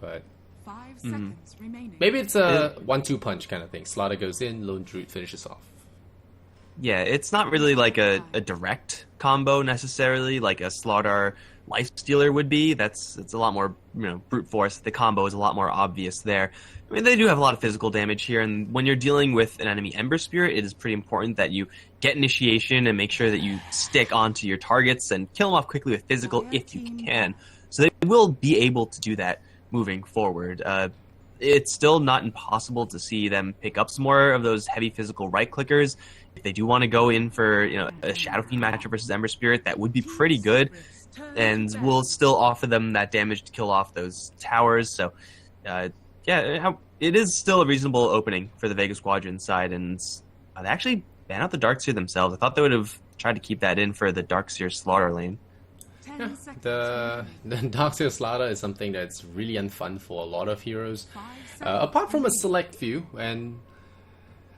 But 5 seconds remaining. maybe it's a 1-2 punch kind of thing. Slaughter goes in, Lone Druid finishes off. Yeah, it's not really like a direct combo necessarily, like a Slaughter Lifestealer would be. It's a lot more, brute force. The combo is a lot more obvious there. I mean, they do have a lot of physical damage here, and when you're dealing with an enemy Ember Spirit, it is pretty important that you get initiation and make sure that you stick onto your targets and kill them off quickly with physical if you can. So they will be able to do that moving forward. It's still not impossible to see them pick up some more of those heavy physical right clickers. If they do want to go in for a Shadow Fiend matchup versus Ember Spirit, that would be pretty good, and will still offer them that damage to kill off those towers. So, it is still a reasonable opening for the Vega Squadron side, and they actually ban out the Darkseer themselves. I thought they would have tried to keep that in for the Darkseer Slaughter lane. Yeah, the Darkseer Slaughter is something that's really unfun for a lot of heroes, apart from a select few, and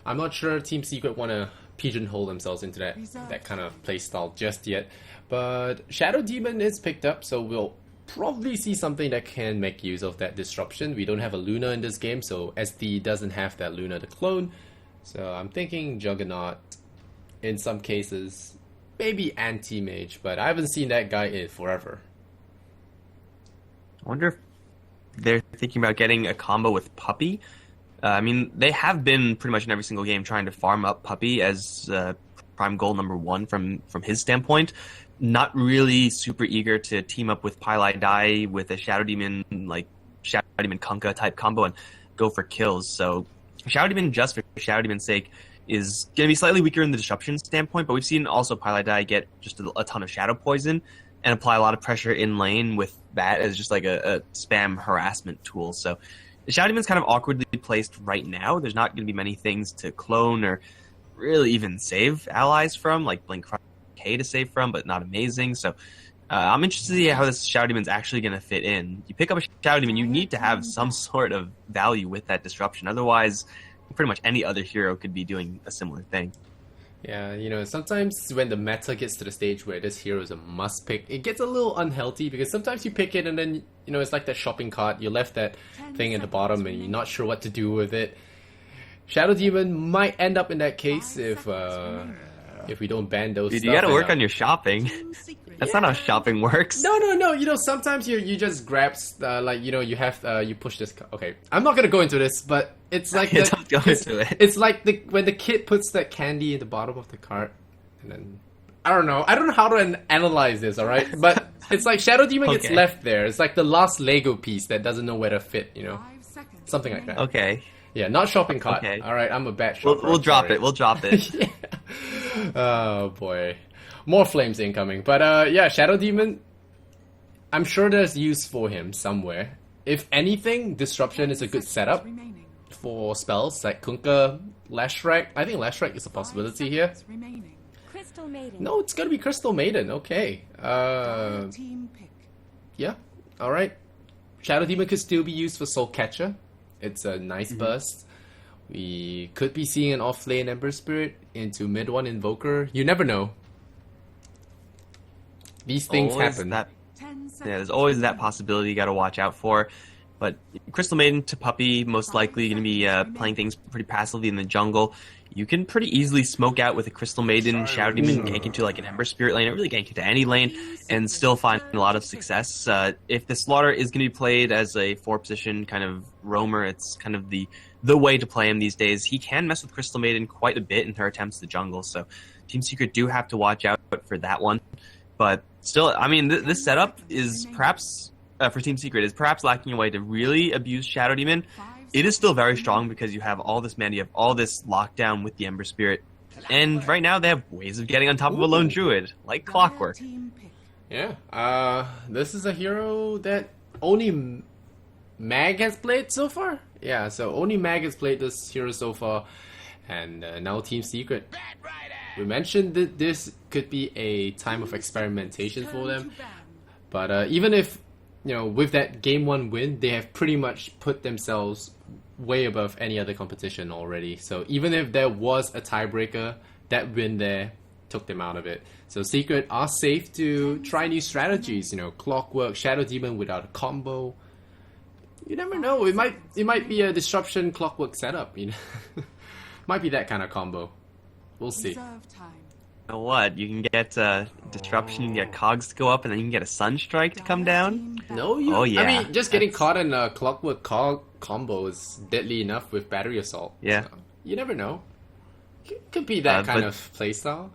I'm not sure Team Secret want to pigeonhole themselves into that kind of playstyle just yet. But Shadow Demon is picked up, so we'll probably see something that can make use of that disruption. We don't have a Luna in this game, so SD doesn't have that Luna to clone. So I'm thinking Juggernaut in some cases, maybe Anti-Mage, but I haven't seen that guy in forever. I wonder if they're thinking about getting a combo with Puppy. I mean, they have been pretty much in every single game trying to farm up Puppy as prime goal number 1 from his standpoint. Not really super eager to team up with Pylai Dai with a Shadow Demon, like Shadow Demon Kunkka type combo and go for kills. So Shadow Demon, just for Shadow Demon's sake, is going to be slightly weaker in the disruption standpoint, but we've seen also Pylai Dai get just a ton of Shadow Poison and apply a lot of pressure in lane with that as just like a spam harassment tool. So the Shadow Demon's kind of awkwardly placed right now. There's not going to be many things to clone or really even save allies from, like Blink K to save from, but not amazing. So I'm interested to see how this Shadow Demon's actually going to fit in. You pick up a Shadow Demon, you need to have some sort of value with that disruption. Otherwise, pretty much any other hero could be doing a similar thing. Yeah, sometimes when the meta gets to the stage where this hero is a must pick, it gets a little unhealthy because sometimes you pick it and then, it's like that shopping cart. You left that thing at the bottom and you're not sure what to do with it. Shadow Demon might end up in that case if we don't ban those Dude, stuff. you gotta work on your shopping. That's not how shopping works. No. Sometimes you just grab, you have, you push this. Okay, I'm not gonna go into this, but it's like Don't go into it. It's like when the kid puts that candy at the bottom of the cart, and then I don't know how to analyze this. All right, but it's like Shadow Demon gets left there. It's like the last Lego piece that doesn't know where to fit. Something like that. Okay. Yeah, not shopping cart. Okay. All right, I'm a bad shopper. We'll drop it. We'll drop it. Yeah. Oh boy, more flames incoming. But Shadow Demon, I'm sure there's use for him somewhere. If anything, Disruption is a good setup for spells like Kunkka, Lashrak. I think Lashrak is a possibility here. No, it's gonna be Crystal Maiden. Okay. Yeah. All right. Shadow Demon could still be used for Soul Catcher. It's a nice burst. We could be seeing an off-lane Ember Spirit into mid-1 Invoker. You never know. These things happen. There's always that possibility you gotta watch out for. But Crystal Maiden to Puppy, most likely going to be playing things pretty passively in the jungle. You can pretty easily smoke out with a Crystal Maiden, Shadow Demon, gank into like an Ember Spirit lane, or really gank into any lane, and still find a lot of success. If the Slaughter is going to be played as a 4-position kind of roamer, it's kind of the way to play him these days. He can mess with Crystal Maiden quite a bit in her attempts to jungle, so Team Secret do have to watch out for that one. But still, I mean, this setup is perhaps, for Team Secret, is perhaps lacking a way to really abuse Shadow Demon. It is still very strong because you have all this mana, you have all this lockdown with the Ember Spirit, and right now they have ways of getting on top of a Lone Druid, like clockwork. Yeah, this is a hero that only Mag has played so far? Yeah, so only Mag has played this hero so far, and now Team Secret. We mentioned that this could be a time of experimentation for them, but even if, with that Game 1 win, they have pretty much put themselves way above any other competition already. So even if there was a tiebreaker, that win there took them out of it. So Secret are safe to try new strategies, Clockwork, Shadow Demon without a combo. You never know. It might be a disruption clockwork setup. You know, might be that kind of combo. We'll see. Reserve time. You know what? You can get disruption, you can get cogs to go up, and then you can get a sunstrike to come down. No, you. Oh, yeah. I mean, just getting caught in a clockwork combo is deadly enough with battery assault. Yeah. So, you never know. Could be that kind but- of playstyle.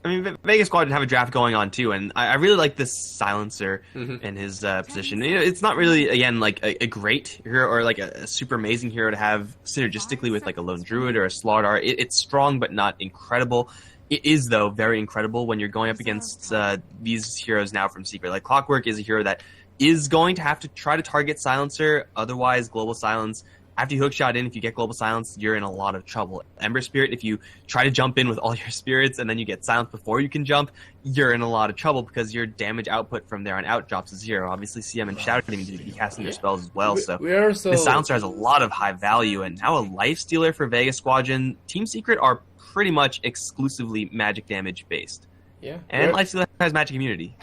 I mean, Vega Squadron have a draft going on too, and I really like this silencer in his position. You know, it's not really, again, like a great hero or like a super amazing hero to have synergistically with like a lone druid or a Slardar. It's strong but not incredible. It is, though, very incredible when you're going up against these heroes now from Secret. Like Clockwork is a hero that is going to have to try to target silencer, otherwise Global Silence. After you hookshot in, if you get Global Silence, you're in a lot of trouble. Ember Spirit, if you try to jump in with all your spirits and then you get silenced before you can jump, you're in a lot of trouble because your damage output from there on out drops to 0. Obviously, CM and Shadow Demon need to be casting their spells as well, so the silencer has a lot of high value, and now a life stealer for Vega Squadron. Team Secret are pretty much exclusively magic damage based. Yeah. And life stealer has magic immunity.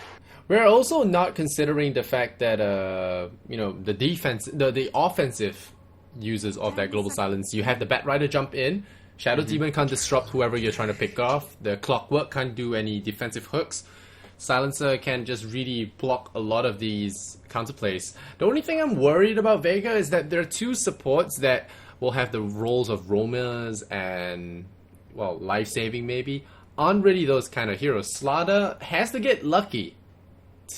We're also not considering the fact that you know, the defense, the offensive users of that Global Silence. You have the Bat Rider jump in. Shadow Demon can't disrupt whoever you're trying to pick off. The Clockwork can't do any defensive hooks. Silencer can just really block a lot of these counterplays. The only thing I'm worried about Vega is that there are two supports that will have the roles of roamers and, well, life-saving maybe. Aren't really those kind of heroes. Slardar has to get lucky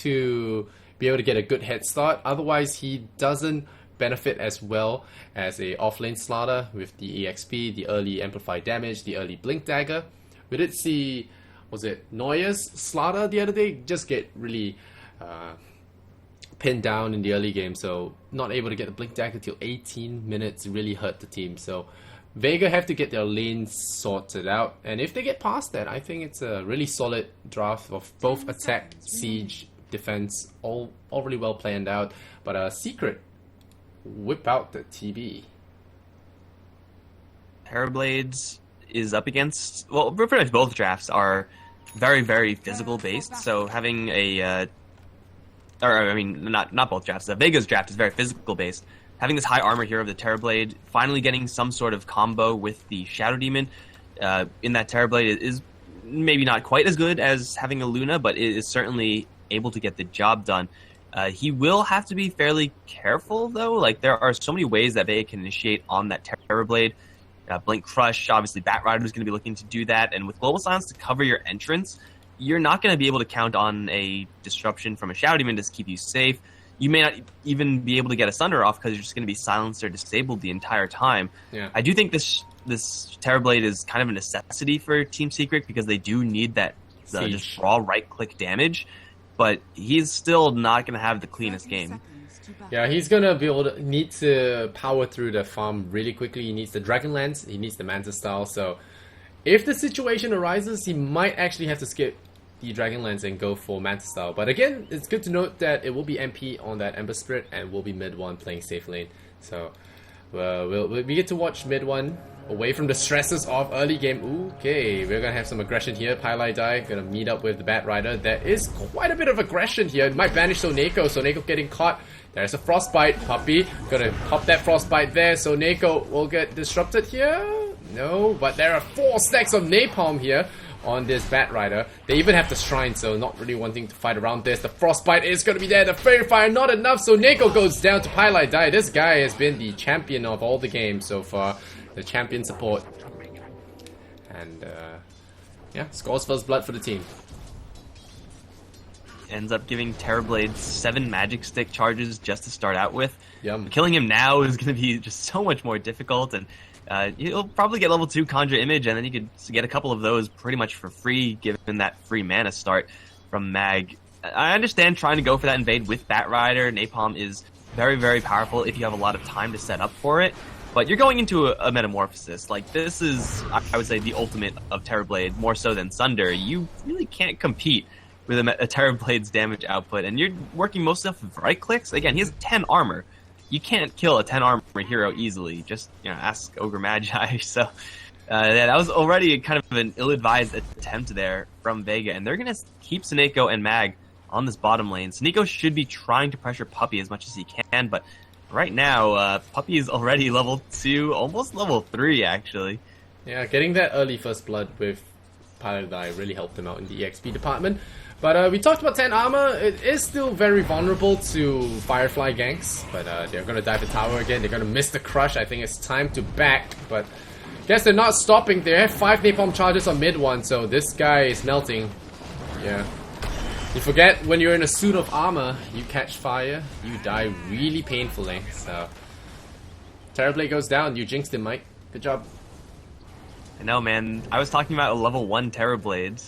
to be able to get a good head start. Otherwise, he doesn't benefit as well as a offlane Slardar with the EXP, the early amplified damage, the early blink dagger. We did see, was it Neuer's Slardar the other day just get really pinned down in the early game, so not able to get the blink dagger till 18 minutes really hurt the team. So Vega have to get their lanes sorted out, and if they get past that, I think it's a really solid draft of both attack, siege, defense, all really well planned out. But Secret whip out the TB. Terrorblades is up against, well, pretty much both drafts are very, very physical based. So having a, or I mean, not both drafts. Vega's draft is very physical based. Having this high armor hero of the Terrorblade, finally getting some sort of combo with the Shadow Demon in that Terrorblade is maybe not quite as good as having a Luna, but it is certainly able to get the job done. He will have to be fairly careful, though. Like, there are so many ways that Vega can initiate on that Terrorblade. Blink Crush, obviously Bat Rider is going to be looking to do that. And with Global Silence to cover your entrance, you're not going to be able to count on a disruption from a Shadow Demon to keep you safe. You may not even be able to get a Sunder off because you're just going to be silenced or disabled the entire time. Yeah. I do think this Terrorblade is kind of a necessity for Team Secret because they do need that just raw right-click damage. But he's still not going to have the cleanest game. Yeah, he's going to need to power through the farm really quickly. He needs the Dragonlance, he needs the Manta Style. So if the situation arises, he might actually have to skip the Dragonlance and go for Manta Style. But again, it's good to note that it will be MP on that Ember Spirit and will be mid one playing safe lane. So we get to watch mid one away from the stresses of early game. Okay, we're gonna have some aggression here. Pylai Dai gonna meet up with the Bat Rider. There is quite a bit of aggression here. It might banish Soneko getting caught. There's a Frostbite. Puppy gonna pop that Frostbite there. Soneko will get disrupted here. No, but there are 4 stacks of Napalm here on this Bat Rider. They even have the Shrine, so not really wanting to fight around this. The Frostbite is going to be there. The Fairy Fire, not enough. So Neko goes down to Pylai Dai. This guy has been the champion of all the games so far. The champion support. And, yeah, scores first blood for the team. Ends up giving Terrorblade 7 magic stick charges just to start out with. Yum. Killing him now is going to be just so much more difficult, and you'll probably get level 2 Conjure Image, and then you could get a couple of those pretty much for free, given that free mana start from Mag. I understand trying to go for that invade with Bat Rider. Napalm is very, very powerful if you have a lot of time to set up for it, but you're going into a Metamorphosis. Like, this is, I would say, the ultimate of Terrorblade, more so than Sunder. You really can't compete with a Terrorblade's damage output, and you're working mostly off of right clicks. Again, he has 10 armor. You can't kill a 10 armor hero easily. Just, ask Ogre Magi. So yeah, that was already kind of an ill-advised attempt there from Vega, and they're going to keep Soneko and Mag on this bottom lane. Soneko should be trying to pressure Puppy as much as he can, but Right now, Puppy is already level 2, almost level 3, actually. Yeah, getting that early first blood with Pilot Eye really helped him out in the EXP department. But we talked about 10 armor. It is still very vulnerable to Firefly ganks, but they're going to dive the tower again. They're going to miss the crush. I think it's time to back, but guess they're not stopping. They have 5 napalm charges on mid one, so this guy is melting. Yeah. You forget when you're in a suit of armor, you catch fire, you die really painfully. So Terrorblade goes down. You jinxed him, Mike. Good job. I know, man. I was talking about a level 1 Terrorblade.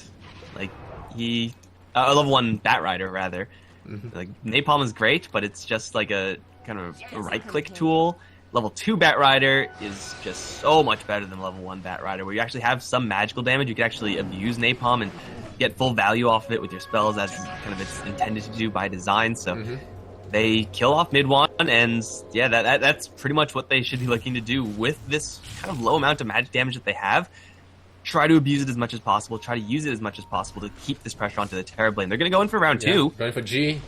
Like, a level 1 Batrider, rather. Like, Napalm is great, but it's just like a kind of a right-click tool. Level 2 Batrider is just so much better than level 1 Batrider, where you actually have some magical damage. You can actually abuse Napalm and get full value off of it with your spells, as kind of it's intended to do by design. So they kill off mid one, and yeah, that's pretty much what they should be looking to do with this kind of low amount of magic damage that they have. Try to abuse it as much as possible. Try to use it as much as possible to keep this pressure onto the Terrorblade. They're going to go in for round 2. Going for G.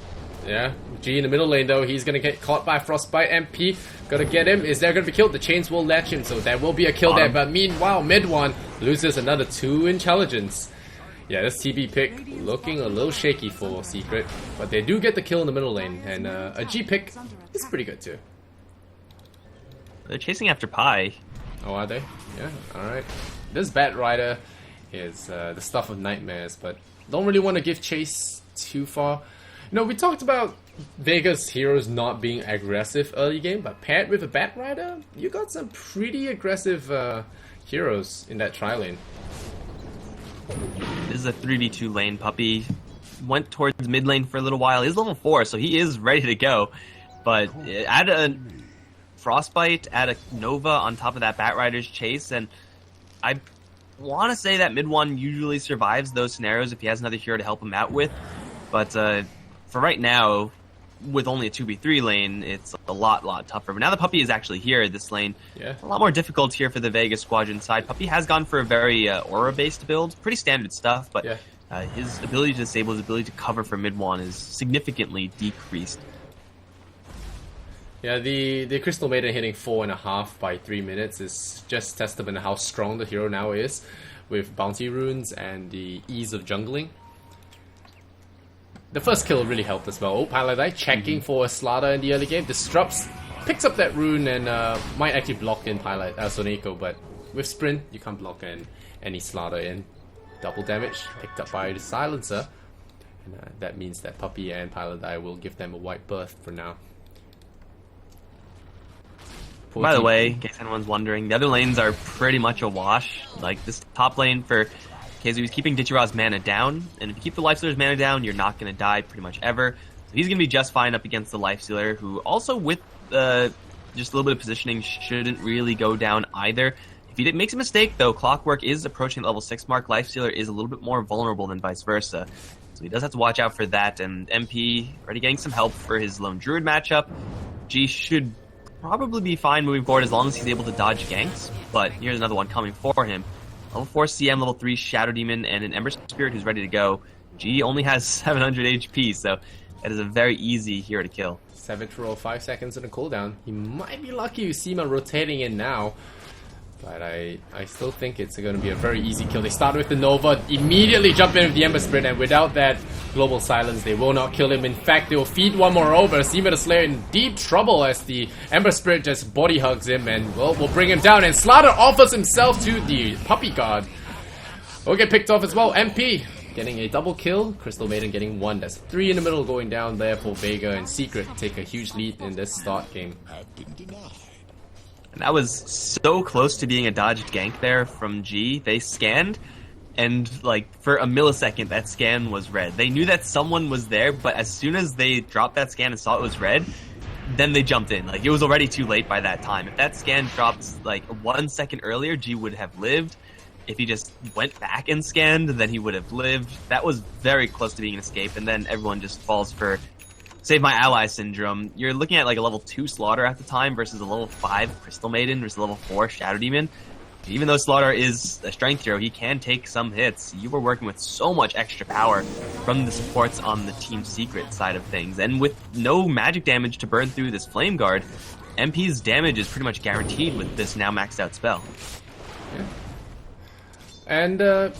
Yeah, G in the middle lane though. He's gonna get caught by Frostbite. MP gonna get him. Is there gonna be killed? The chains will latch him, so there will be a kill there. But meanwhile, mid one loses another 2 intelligence. Yeah, this TB pick looking a little shaky for Secret, but they do get the kill in the middle lane, and a G pick is pretty good too. They're chasing after Pi. Oh, are they? Yeah. All right. This Batrider is the stuff of nightmares, but don't really want to give chase too far. You know, we talked about Vega's heroes not being aggressive early game, but paired with a Batrider, you got some pretty aggressive heroes in that tri lane. This is a 3v2 lane. Puppy went towards mid lane for a little while. He's level 4, so he is ready to go. But add a Frostbite, add a Nova on top of that Batrider's chase, and I want to say that mid one usually survives those scenarios if he has another hero to help him out with. But for right now, with only a 2v3 lane, it's a lot tougher. But now the Puppy is actually here, this lane. Yeah. A lot more difficult here for the Vega Squadron side. Puppy has gone for a very aura-based build. Pretty standard stuff, but his ability to disable, his ability to cover for mid one is significantly decreased. Yeah, the Crystal Maiden hitting 4.5 by 3 minutes is just testament to how strong the hero now is, with bounty runes and the ease of jungling. The first kill really helped as well. Oh, Paladai checking for a Slaughter in the early game. Disrupts, picks up that rune, and might actually block in Soneko, but with Sprint, you can't block in any Slaughter in. Double damage, picked up by the Silencer. And that means that Puppy and Paladai will give them a white berth for now. By the way, in case anyone's wondering, the other lanes are pretty much a wash. Like, this top lane for KZ is keeping Ditchira's mana down, and if you keep the Lifestealer's mana down, you're not going to die pretty much ever. So he's going to be just fine up against the Lifestealer, who also with just a little bit of positioning shouldn't really go down either. If he makes a mistake, though, Clockwork is approaching the level 6 mark. Lifestealer is a little bit more vulnerable than vice versa. So he does have to watch out for that, and MP already getting some help for his Lone Druid matchup. G should probably be fine moving forward as long as he's able to dodge ganks, but here's another one coming for him. Level 4 CM, level 3 Shadow Demon, and an Ember Spirit who's ready to go. G only has 700 HP, so that is a very easy hero to kill. 7 throw, 5 seconds in a cooldown. He might be lucky you see him rotating in now, but I still think it's going to be a very easy kill. They start with the Nova, immediately jump in with the Ember Spirit, and without that Global Silence, they will not kill him. In fact, they will feed one more over. Seema the Slayer in deep trouble as the Ember Spirit just body hugs him and, well, will bring him down. And Slaughter offers himself to the Puppy God. Will get picked off as well. MP getting a double kill. Crystal Maiden getting 1. That's 3 in the middle going down there for Vega, and Secret take a huge lead in this start game. And that was so close to being a dodged gank there from G. They scanned, and like for a millisecond that scan was red. They knew that someone was there, but as soon as they dropped that scan and saw it was red, then they jumped in. Like, it was already too late by that time. If that scan dropped like 1 second earlier, G would have lived. If he just went back and scanned, then he would have lived. That was very close to being an escape, and then everyone just falls for Save My Ally syndrome. You're looking at like a level 2 Slaughter at the time versus a level 5 Crystal Maiden versus a level 4 Shadow Demon. Even though Slaughter is a strength hero, he can take some hits. You were working with so much extra power from the supports on the Team Secret side of things. And with no magic damage to burn through this Flame Guard, MP's damage is pretty much guaranteed with this now maxed out spell. Yeah. And the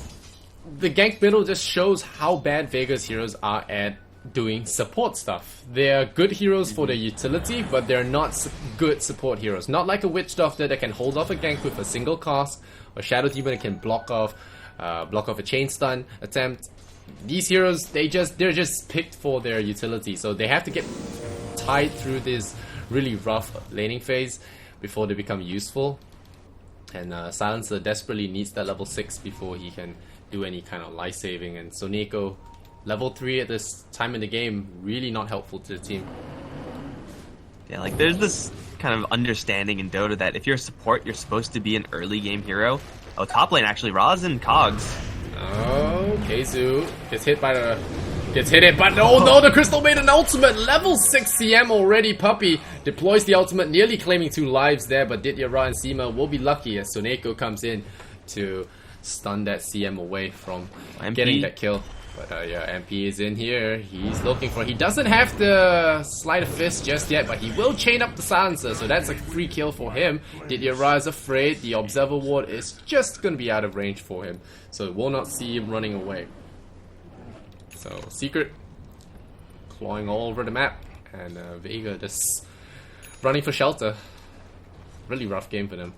gank middle just shows how bad Vega's heroes are at doing support stuff. They're good heroes for their utility, but they're not good support heroes. Not like a Witch Doctor that can hold off a gank with a single cast, or Shadow Demon that can block off a chain stun attempt. These heroes, they're just picked for their utility, so they have to get tied through this really rough laning phase before they become useful. And Silencer desperately needs that level 6 before he can do any kind of life saving. And Soneko, level 3 at this time in the game, really not helpful to the team. Yeah, like there's this kind of understanding in Dota that if you're a support, you're supposed to be an early game hero. Oh, top lane actually, Raz and Cogs. Oh, Keizu gets hit it, but no, the Crystal Maiden ultimate, level 6 CM already. Puppey deploys the ultimate, nearly claiming 2 lives there, but Didyara and Seema will be lucky as Soneko comes in to stun that CM away from getting that kill. But yeah, MP is in here. He's looking for... He doesn't have the Sleight of Fist just yet, but he will chain up the Silencer, so that's a free kill for him. Didyara is afraid. The Observer Ward is just going to be out of range for him, so we'll not see him running away. So, Secret clawing all over the map, and Vega just running for shelter. Really rough game for them.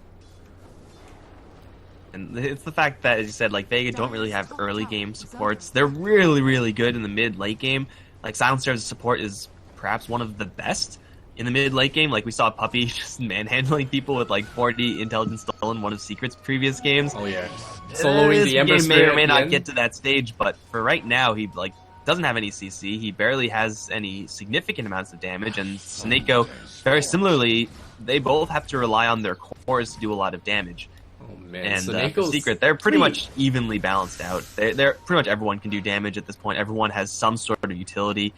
And it's the fact that, as you said, like Vega don't really have early game supports. They're really, really good in the mid-late game. Like Silencer as a support is perhaps one of the best in the mid-late game. Like we saw Puppey just manhandling people with like 40 intelligence stolen one of Secret's previous games. Oh yeah, soloing the Ember game Spirit may or may not end. get to that stage, but for right now, he like doesn't have any CC. He barely has any significant amounts of damage, and Soneko, very similarly, they both have to rely on their cores to do a lot of damage. Oh man, And Soneko's Secret, they're pretty much evenly balanced out. They're pretty much everyone can do damage at this point. Everyone has some sort of utility.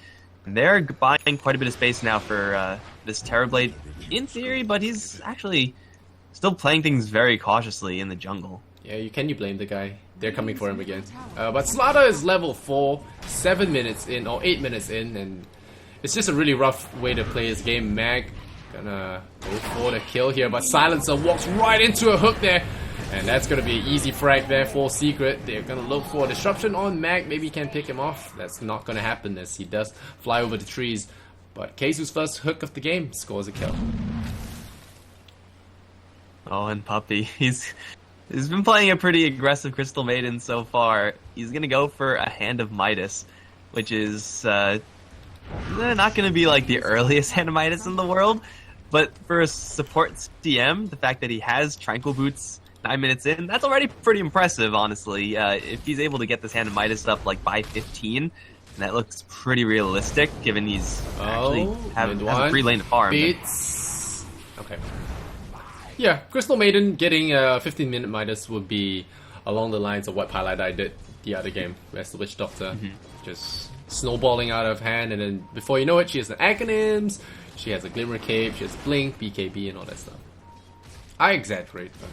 And they're buying quite a bit of space now for this Terrorblade in theory, but he's actually still playing things very cautiously in the jungle. Yeah, you blame the guy? They're coming for him again. But Slaughter is level 4, 7 minutes in, or 8 minutes in, and it's just a really rough way to play his game. Mag gonna go for the kill here, but Silencer walks right into a hook there, and that's gonna be an easy frag there for Secret. They're gonna look for a disruption on Mag, maybe he can pick him off. That's not gonna happen as he does fly over the trees, but Keizu's first hook of the game scores a kill. Oh, and Puppey, he's been playing a pretty aggressive Crystal Maiden so far. He's gonna go for a Hand of Midas, which is not gonna be like the earliest Hand of Midas in the world, but for a support CM, the fact that he has Tranquil Boots 9 minutes in, that's already pretty impressive, honestly. If he's able to get this Hand of Midas up like by 15, that looks pretty realistic, given he's actually has a free lane to farm. Beats. Okay. Yeah, Crystal Maiden getting a 15-minute Midas would be along the lines of what Paladai did the other game. Where's the Witch Doctor? Just snowballing out of hand, and then before you know it, she has the Acronyms, she has a Glimmer Cape, she has Blink, BKB, and all that stuff. I exaggerate, but...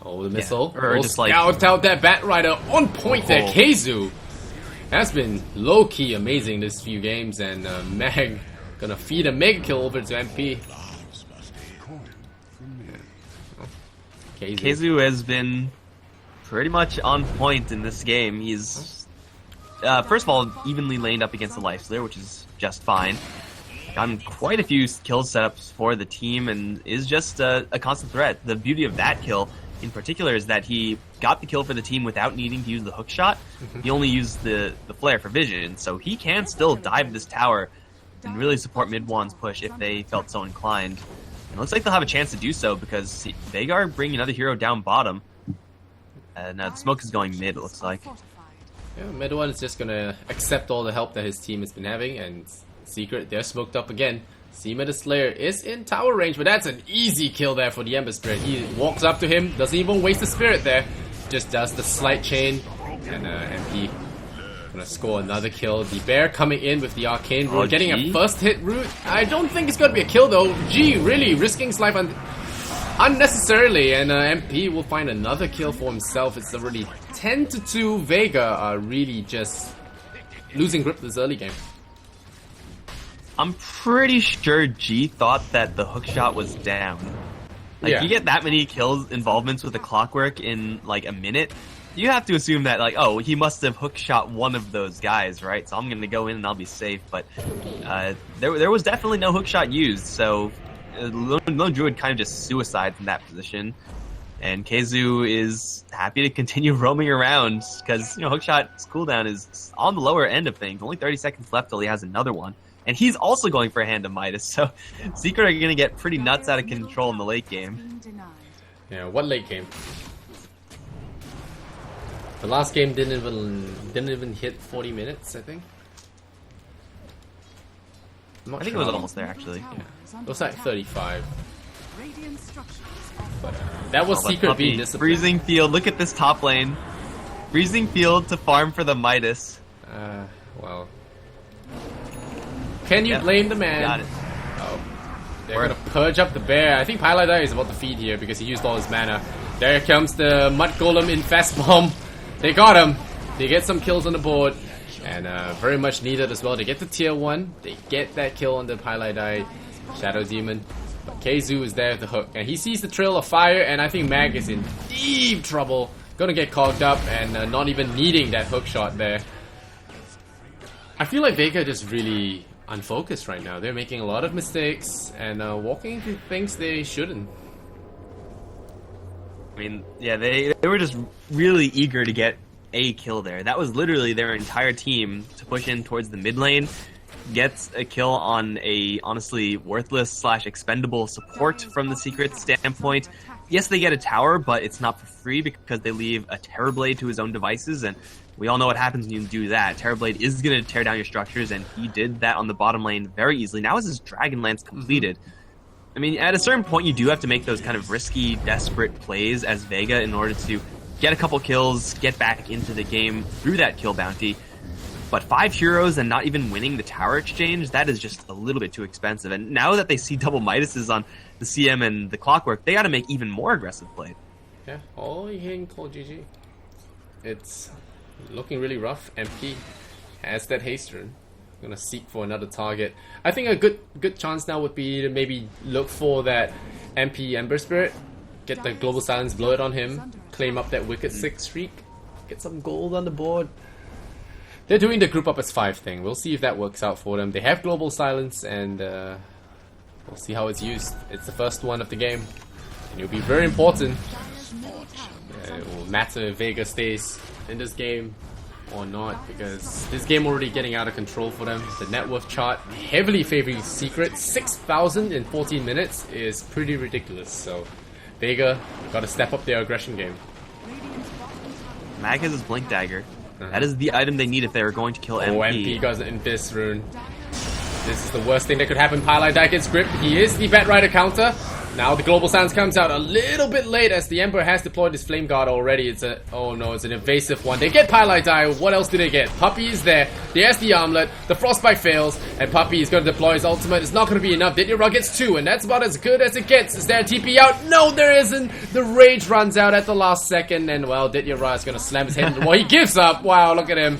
Oh, the missile. Yeah, or just like... Scout out that Bat Rider on point there. Keizu has been low-key amazing this few games, and Mag gonna feed a Mega Kill over to MP. Keizu has been pretty much on point in this game. He's, first of all, evenly laned up against the Lifestealer, which is just fine. Gotten quite a few kill setups for the team and is just a constant threat. The beauty of that kill, in particular, is that he got the kill for the team without needing to use the hook shot. He only used the flare for vision, so he can still dive this tower and really support Mid-Wan's push if they felt so inclined. And it looks like they'll have a chance to do so because Vega are bringing another hero down bottom. And the smoke is going mid, it looks like. Yeah, Mid-Wan is just gonna accept all the help that his team has been having, and Secret, they're smoked up again. Seema the Slayer is in tower range, but that's an easy kill there for the Ember Spirit. He walks up to him, doesn't even waste the Spirit there, just does the slight chain, and MP gonna score another kill. The Bear coming in with the Arcane Root, getting a first hit root. I don't think it's gonna be a kill though. G really risking his life on... unnecessarily, and MP will find another kill for himself. It's already 10-2. Vega are really just losing grip this early game. I'm pretty sure G thought that the hook shot was down. Like, Yeah. you get that many kills involvements with the clockwork in like a minute, you have to assume that, like, oh, he must have hook shot one of those guys, right? So I'm gonna go in and I'll be safe. But there was definitely no hook shot used, so Lone Druid kind of just suicides in that position. And Keizu is happy to continue roaming around because, you know, hookshot's cooldown is on the lower end of things. Only 30 seconds left till he has another one. And he's also going for a Hand of Midas, so Secret are going to get pretty nuts out of control in the late game. Yeah, what late game? The last game didn't even hit 40 minutes, I think. I think it was almost there, actually. Yeah. It was like 35. But that was Secret Puppy, being disciplined. Freezing Field, look at this top lane. Freezing Field to farm for the Midas. Well. Can you blame the man? Got it. Oh. They're gonna purge up the bear. I think Paladai is about to feed here because he used all his mana. There comes the Mud Golem Infest Bomb. They got him. They get some kills on the board. And very much needed as well. They get the tier 1. They get that kill on the Paladai Shadow Demon. But Keizu is there with the hook. And he sees the trail of fire, and I think Mag is in deep trouble. Gonna get clogged up and not even needing that hook shot there. I feel like Vega just really unfocused right now. They're making a lot of mistakes and walking into things they shouldn't. I mean, yeah, they were just really eager to get a kill there. That was literally their entire team to push in towards the mid lane, gets a kill on a honestly worthless / expendable support from the Secret standpoint. Yes, they get a tower, but it's not for free because they leave a Terrorblade to his own devices, and we all know what happens when you do that. Terrorblade is going to tear down your structures, and he did that on the bottom lane very easily. Now is his Dragonlance completed? I mean, at a certain point, you do have to make those kind of risky, desperate plays as Vega in order to get a couple kills, get back into the game through that kill bounty. But 5 heroes and not even winning the tower exchange, that is just a little bit too expensive. And now that they see double Midases on the CM and the Clockwork, they got to make even more aggressive plays. Yeah, all you can call GG. It's looking really rough. MP has that haste rune. Gonna seek for another target. I think a good chance now would be to maybe look for that MP Ember Spirit, get the Global Silence, blow it on him, claim up that Wicked 6 streak, get some gold on the board. They're doing the group up as 5 thing. We'll see if that works out for them. They have Global Silence, and we'll see how it's used. It's the first one of the game, and it'll be very important. It will matter if Vega stays in this game or not, because this game already getting out of control for them. The net worth chart heavily favoring Secret. 6,000 in 14 minutes is pretty ridiculous. So Vega got to step up their aggression game. Mag has his Blink Dagger. That is the item they need if they are going to kill MP. Oh, MP got an Infest rune. This is the worst thing that could happen. Paladai gets gripped. He is the Batrider counter. Now the Global Silence comes out a little bit late as the Emperor has deployed his Flame Guard already. It's a... oh no, it's an evasive one. They get Paladai. What else do they get? Puppy is there. There's the Armlet. The Frostbite fails. And Puppy is going to deploy his ultimate. It's not going to be enough. Didyarra gets 2, and that's about as good as it gets. Is there a TP out? No, there isn't. The Rage runs out at the last second. And, well, Didyarra is going to slam his head into the wall. He gives up. Wow, look at him.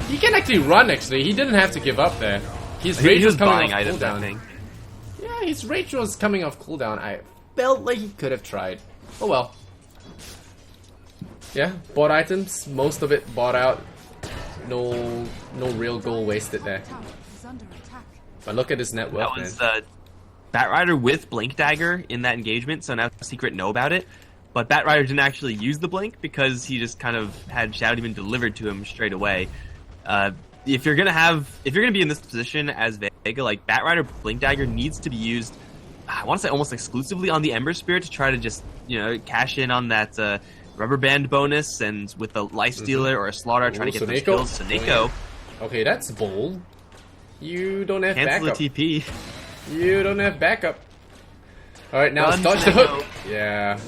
He can actually run, actually. He didn't have to give up there. His Rage was coming off cooldown. Yeah, his Rage was coming off cooldown. I felt like he could have tried. Oh well. Yeah, bought items. Most of it bought out. No real gold wasted there. But look at his net worth, That was Batrider with Blink Dagger in that engagement, so now Secret know about it. But Batrider didn't actually use the Blink because he just kind of had Shadow Demon delivered to him straight away. If you're gonna be in this position as Vega, like Batrider Blink Dagger needs to be used, I want to say almost exclusively on the Ember Spirit to try to just, you know, cash in on that Rubber Band bonus, and with a Life Stealer or a Slaughter try to get those kills. Soneko. Okay, that's bold. You don't have Cancel backup. the TP. You don't have backup. Alright, now let's dodge the hook. Yeah.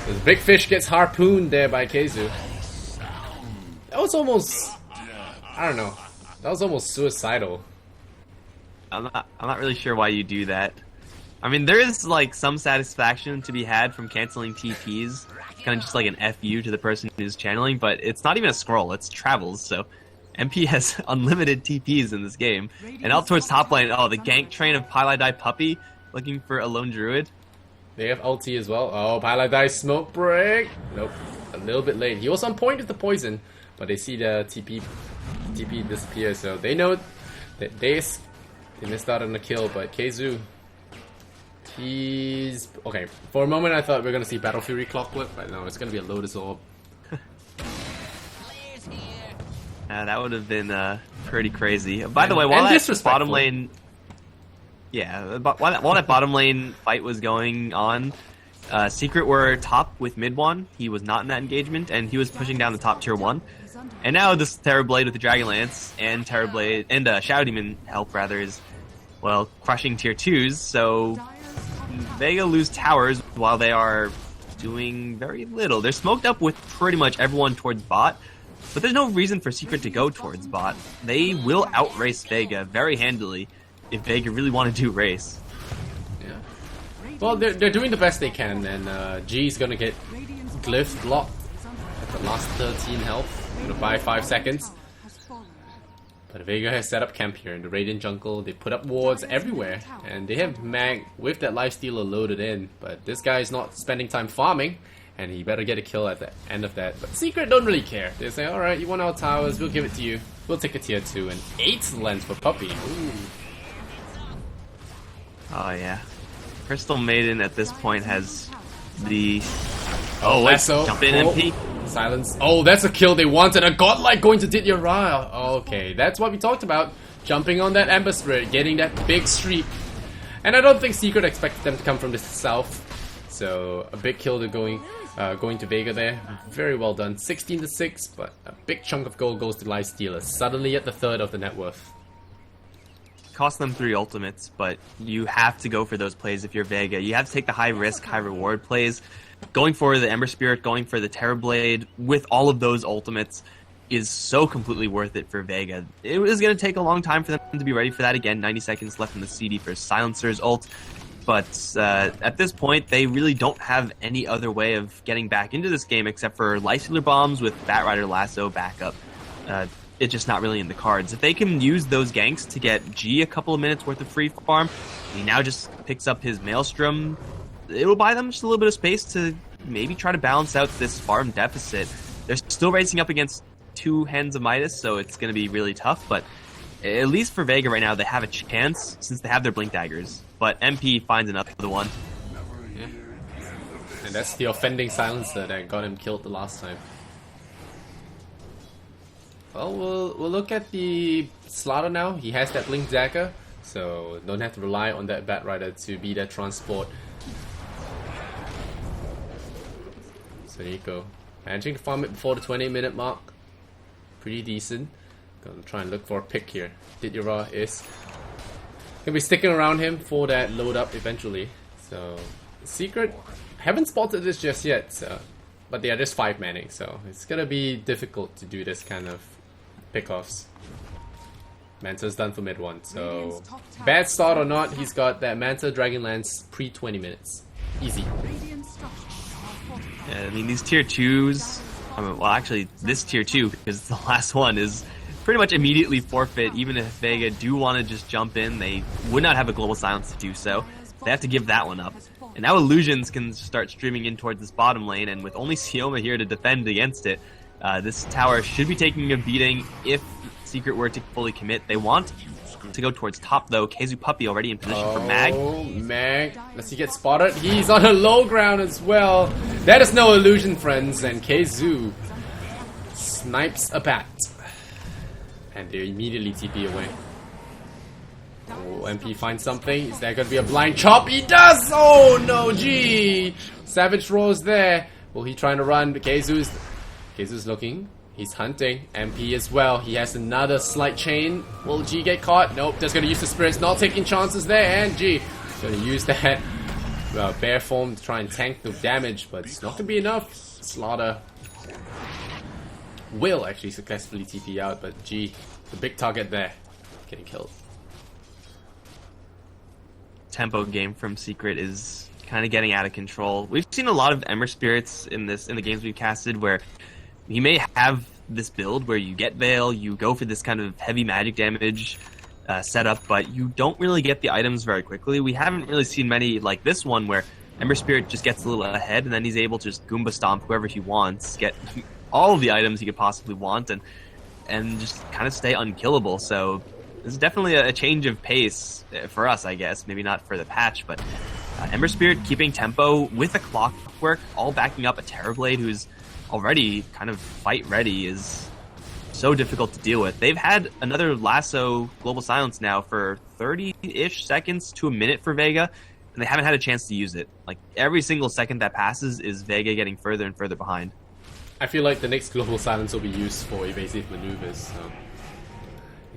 The big fish gets harpooned there by Keizu. That was almost... I don't know. That was almost suicidal. I'm not really sure why you do that. I mean, there is like some satisfaction to be had from canceling TPs, kind of just like an FU to the person who's channeling, but it's not even a scroll, it's travels, so MP has unlimited TPs in this game. And out towards top lane, oh, the gank train of Pylai Puppy looking for a lone druid. They have ulti as well. Oh, Pylai smoke break. Nope, a little bit late. He was on point with the poison, but they see the TP disappear, so they know that they missed out on the kill, but Keizu, he's... Okay, for a moment I thought we were going to see Battle Fury Clockwork, but no, it's going to be a Lotus Orb. That would have been pretty crazy. By the way, while that bottom lane... Yeah, while that bottom lane fight was going on, Secret were top with mid one. He was not in that engagement, and he was pushing down the top tier 1. And now this Terrorblade with the Dragon Lance and Terrorblade and Shadow Demon help rather is, well, crushing tier 2s. So Vega lose towers while they are doing very little. They're smoked up with pretty much everyone towards bot, but there's no reason for Secret to go towards bot. They will outrace Vega very handily if Vega really want to do race. Yeah. Well, they're doing the best they can, and G's gonna get glyph blocked at the last 13 health. Gonna buy 5 seconds. But Vega has set up camp here in the Radiant jungle. They put up wards everywhere, and they have Mag with that lifestealer loaded in. But this guy is not spending time farming, and he better get a kill at the end of that. But Secret don't really care. They say, alright, you want our towers, we'll give it to you. We'll take a tier 2, and 8 lens for Puppy. Ooh. Oh yeah. Crystal Maiden at this point has the... Oh, Lasso. Jump in, MP. Silence. Oh, that's a kill they wanted. A godlike going to Ditya. Okay, that's what we talked about. Jumping on that Ember Spirit, getting that big streak. And I don't think Secret expected them to come from the south. So a big kill to going to Vega there. Very well done. 16-6, but a big chunk of gold goes to Lifestealer. Suddenly at the third of the net worth. Cost them 3 ultimates, but you have to go for those plays if you're Vega. You have to take the high risk, high reward plays. Going for the Ember Spirit, going for the Terrorblade with all of those ultimates is so completely worth it for Vega. It was going to take a long time for them to be ready for that. Again, 90 seconds left in the CD for Silencer's ult. But at this point, they really don't have any other way of getting back into this game except for Lifestealer Bombs with Batrider Lasso backup. It's just not really in the cards. If they can use those ganks to get G a couple of minutes worth of free farm, he now just picks up his Maelstrom. It'll buy them just a little bit of space to maybe try to balance out this farm deficit. They're still racing up against 2 Hands of Midas, so it's going to be really tough, but at least for Vega right now, they have a chance since they have their Blink Daggers. But MP finds another one. Yeah. And that's the offending silencer that got him killed the last time. Well, we'll look at the Slaughter now. He has that Blink Dagger, so don't have to rely on that Batrider to be that transport. So there you go. Managing to farm it before the 20-minute mark. Pretty decent. Gonna try and look for a pick here. Ditya is gonna be sticking around him for that load up eventually. So Secret haven't spotted this just yet, so, but they are just 5 manning, so it's gonna be difficult to do this kind of pickoffs. Manta's done for mid 1, so bad start or not, he's got that Manta Dragon Lance pre 20 minutes. Easy. Yeah, I mean, these tier 2s, well, actually, this tier 2, because the last one is pretty much immediately forfeit. Even if Vega do want to just jump in, they would not have a global silence to do so. They have to give that one up. And now Illusions can start streaming in towards this bottom lane, and with only Sioma here to defend against it, this tower should be taking a beating if Secret were to fully commit. They want to go towards top, though. Keizu Puppy already in position for Mag. Oh, Mag. Does he get spotted? He's on a low ground as well. That is no illusion, friends. And Keizu snipes a bat. And they immediately TP away. Oh, MP finds something. Is that going to be a blind chop? He does! Oh, no, G! Savage Rose there. Will he try to run? Keizu's looking. He's hunting. MP as well. He has another slight chain. Will G get caught? Nope. Just gonna use the spirits. Not taking chances there. And G gonna use that bear form to try and tank the damage, but it's not gonna be enough. Slaughter will actually successfully TP out, but G, the big target there, getting killed. tempo game from Secret is kind of getting out of control. We've seen a lot of Ember Spirits in the games we've casted where he may have this build where you get Veil, you go for this kind of heavy magic damage setup, but you don't really get the items very quickly. We haven't really seen many like this one where Ember Spirit just gets a little ahead and then he's able to just Goomba Stomp whoever he wants, get all of the items he could possibly want, and just kind of stay unkillable. So this is definitely a change of pace for us, I guess. Maybe not for the patch, but Ember Spirit keeping tempo with a Clockwork, all backing up a Terrorblade who's already kind of fight ready, is so difficult to deal with. They've had another Lasso Global Silence now for 30-ish seconds to a minute for Vega, and they haven't had a chance to use it. Like, every single second that passes is Vega getting further and further behind. I feel like the next Global Silence will be used for evasive maneuvers, so...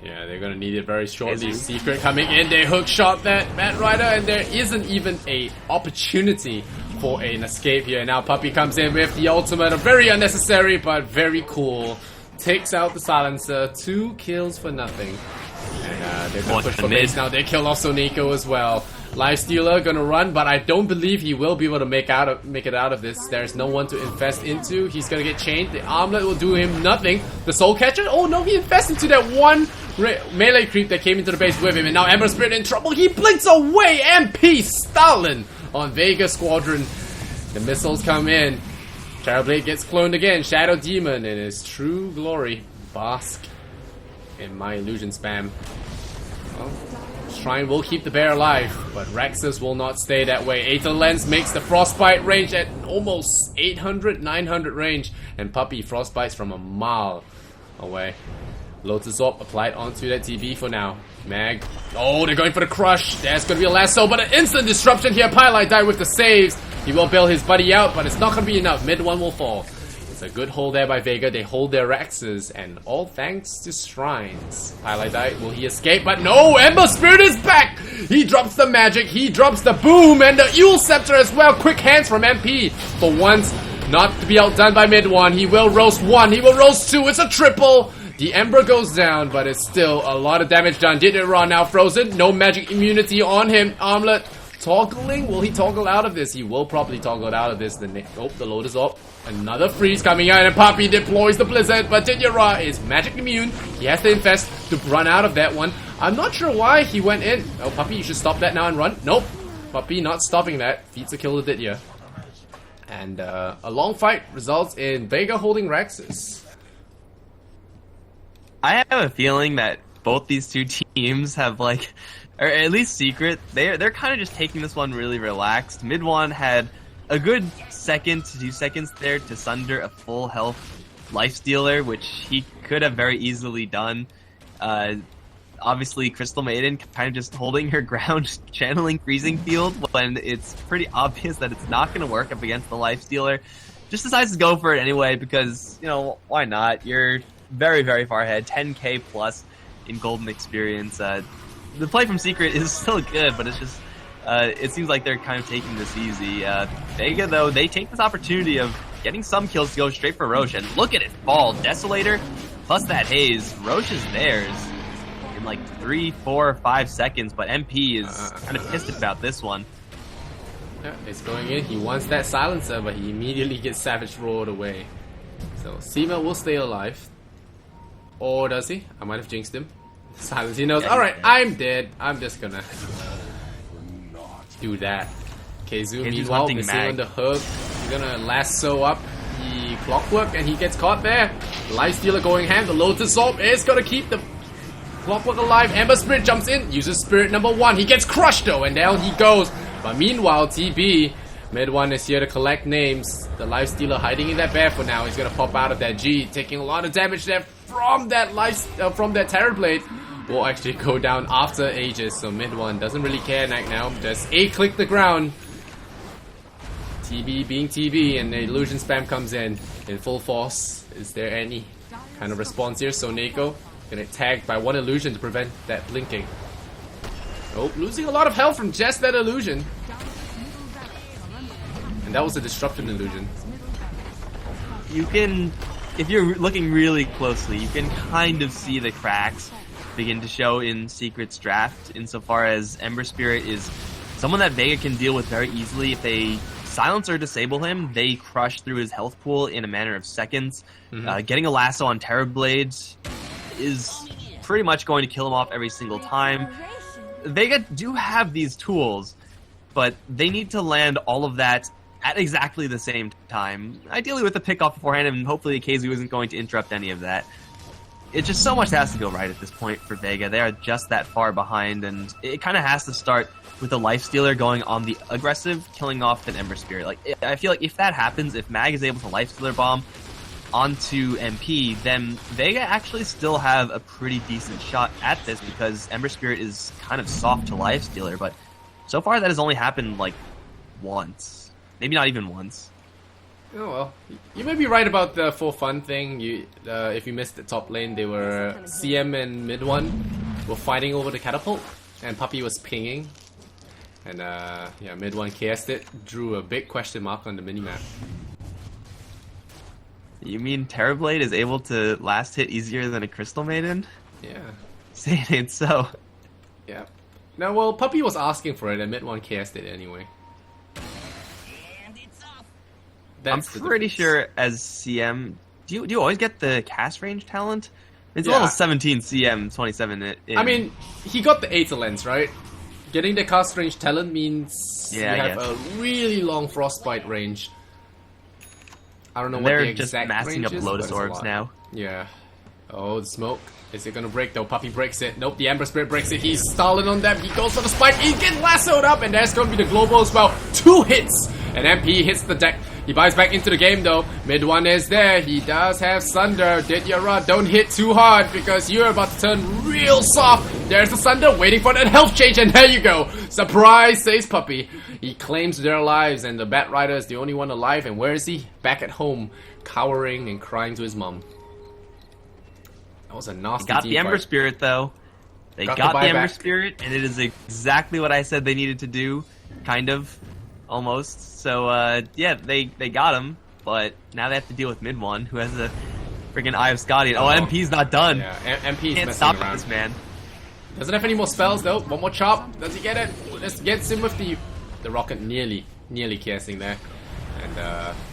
yeah, they're gonna need it very shortly. Secret coming in, they hook shot that Mad Rider, and there isn't even a opportunity for an escape here. Now Puppey comes in with the ultimate, very unnecessary, but very cool. Takes out the silencer, 2 kills for nothing. And they're gonna push for base now, they kill off Soniko as well. Lifestealer gonna run, but I don't believe he will be able to make it out of this. There's no one to infest into. He's gonna get chained. The armlet will do him nothing. The soul catcher, oh no, he infests into that one melee creep that came into the base with him, and now Ember Spirit in trouble. He blinks away. MP Stalin on Vega Squadron. The missiles come in. Terrorblade gets cloned again. Shadow Demon in his true glory. Bask in my illusion spam. Well, Shrine will keep the bear alive, but Rexus will not stay that way. Aether Lens makes the Frostbite range at almost 800, 900 range, and Puppey frostbites from a mile away. Lotus Orb applied onto that TV for now. Mag. Oh, they're going for the crush. There's going to be a lasso, but an instant disruption here. Pylite died with the saves. He will bail his buddy out, but it's not going to be enough. Mid one will fall. It's a good hold there by Vega. They hold their Rexes, and all thanks to Shrines. Pylite died. Will he escape? But no! Ember Spirit is back! He drops the magic. He drops the boom, and the Eul Scepter as well. Quick hands from MP. For once, not to be outdone by mid one. He will roast 1. He will roast 2. It's a triple. The Ember goes down, but it's still a lot of damage done. Did it run now frozen? No magic immunity on him. Armlet toggling. Will he toggle out of this? He will probably toggle out of this. The Lotus Orb. Another freeze coming out, and Puppey deploys the Blizzard, but Dinyara is magic immune. He has to infest to run out of that one. I'm not sure why he went in. Oh, Puppey, you should stop that now and run. Nope. Puppey not stopping that. Feats a kill to Dinya. And a long fight results in Vega holding Rexus. I have a feeling that both these two teams have, like, or at least Secret, they're kind of just taking this one really relaxed. Mid one had a good second to 2 seconds there to sunder a full health Lifestealer, which he could have very easily done. Obviously, Crystal Maiden kind of just holding her ground, channeling Freezing Field when it's pretty obvious that it's not going to work up against the Lifestealer. Just decides to go for it anyway because, you know, why not? You're very, very far ahead, 10k plus in golden experience. The play from Secret is still good, but it's just it seems like they're kind of taking this easy. Vega, though, they take this opportunity of getting some kills to go straight for Roche, and look at it fall. Desolator plus that haze. Roche is theirs in like 3, 4, 5 seconds, but MP is kind of pissed about this one. Yeah, it's going in. He wants that silencer, but he immediately gets Savage Roared away. So Seema will stay alive. Or does he? I might have jinxed him. Silence. He knows. Alright, I'm dead. I'm just gonna do that. Keizu, meanwhile, missing on the hook. He's gonna lasso up the Clockwork, and he gets caught there. Lifestealer going ham. The Lotus Orb is gonna keep the Clockwork alive. Ember Spirit jumps in. Uses Spirit number 1. He gets crushed though, and down he goes. But meanwhile, TB, mid one is here to collect names. The Lifestealer hiding in that bear for now. He's gonna pop out of that G, taking a lot of damage there from that from that Terrorblade. Will actually go down after ages, so mid one doesn't really care right now. Just click the ground. TB being TB, and the illusion spam comes in full force. Is there any kind of response here? So Neko gonna tagged by one illusion to prevent that blinking. Oh, losing a lot of health from just that illusion. And that was a disruption illusion. You can, if you're looking really closely, you can kind of see the cracks begin to show in Secret's draft, insofar as Ember Spirit is someone that Vega can deal with very easily. If they silence or disable him, they crush through his health pool in a matter of seconds. Getting a lasso on Terrorblade is pretty much going to kill him off every single time. Vega do have these tools, but they need to land all of that at exactly the same time. Ideally with a pick-off beforehand, and hopefully KZU isn't going to interrupt any of that. It's just so much that has to go right at this point for Vega. They are just that far behind, and it kind of has to start with the Lifestealer going on the aggressive, killing off an Ember Spirit. Like, I feel like if that happens, if Mag is able to Lifestealer bomb onto MP, then Vega actually still have a pretty decent shot at this, because Ember Spirit is kind of soft to Lifestealer, but so far that has only happened like once. Maybe not even once. Oh well, you may be right about the for fun thing. If you missed the top lane, they were CM and mid one were fighting over the catapult, and Puppy was pinging, and yeah, mid one cast it, drew a big question mark on the minimap. You mean Terrorblade is able to last hit easier than a Crystal Maiden? Yeah. Say it ain't so. Yeah. No, well, Puppy was asking for it, and mid one cast it anyway. I'm pretty sure as CM, do you always get the cast range talent? It's level 17 CM 27. I mean, he got the 8 lens, right? Getting the cast range talent means you have a really long frostbite range. I don't know what the exact range is. They're just massing up Lotus Orbs now. Yeah. Oh, the smoke. Is it gonna break though? Puppy breaks it. Nope, the Ember Spirit breaks it. He's stalling on them. He goes for the spike. He gets lassoed up, and there's gonna be the global as well. 2 hits! And MP hits the deck. He buys back into the game though. Mid one is there. He does have Sunder. Did your run? Don't hit too hard because you're about to turn real soft. There's the Sunder waiting for that health change, and there you go. Surprise, says Puppy. He claims their lives, and the Bat Rider is the only one alive. And where is he? Back at home, cowering and crying to his mom. That was a nasty They got the Ember Spirit though. They got the Ember Spirit, and it is exactly what I said they needed to do. Kind of. Almost. So, yeah, they got him, but now they have to deal with mid one, who has a freaking Eye of Scotty. Oh, MP's not done. Yeah, MP's can't messing stop around. This man. Doesn't have any more spells though. One more chop. Does he get it? This gets him with the rocket nearly casting there. And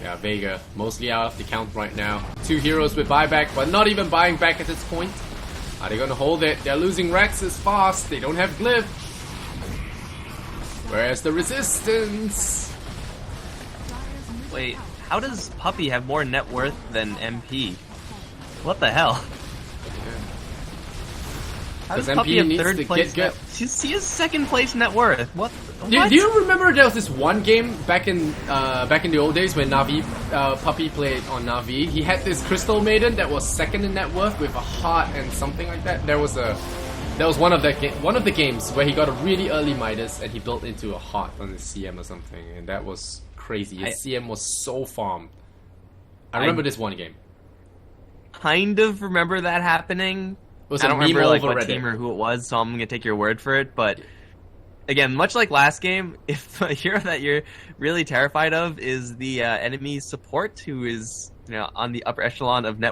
yeah, Vega mostly out of the count right now. 2 heroes with buyback, but not even buying back at this point. Are they gonna hold it? They're losing Rexes fast. They don't have Glyph. Where's the resistance? Wait, how does Puppy have more net worth than MP? What the hell? How does Puppy have third place? He has second place net worth. What? Do you remember there was this one game back in the old days when Navi Puppy played on Navi? He had this Crystal Maiden that was second in net worth with a heart and something like that. There was one of the games where he got a really early Midas and he built into a heart on his CM or something, and that was crazy. His CM was so farmed. I remember this one game. Kind of remember that happening. I don't remember what team or who it was, so I'm gonna take your word for it. But again, much like last game, if a hero that you're really terrified of is the enemy support who is on the upper echelon of net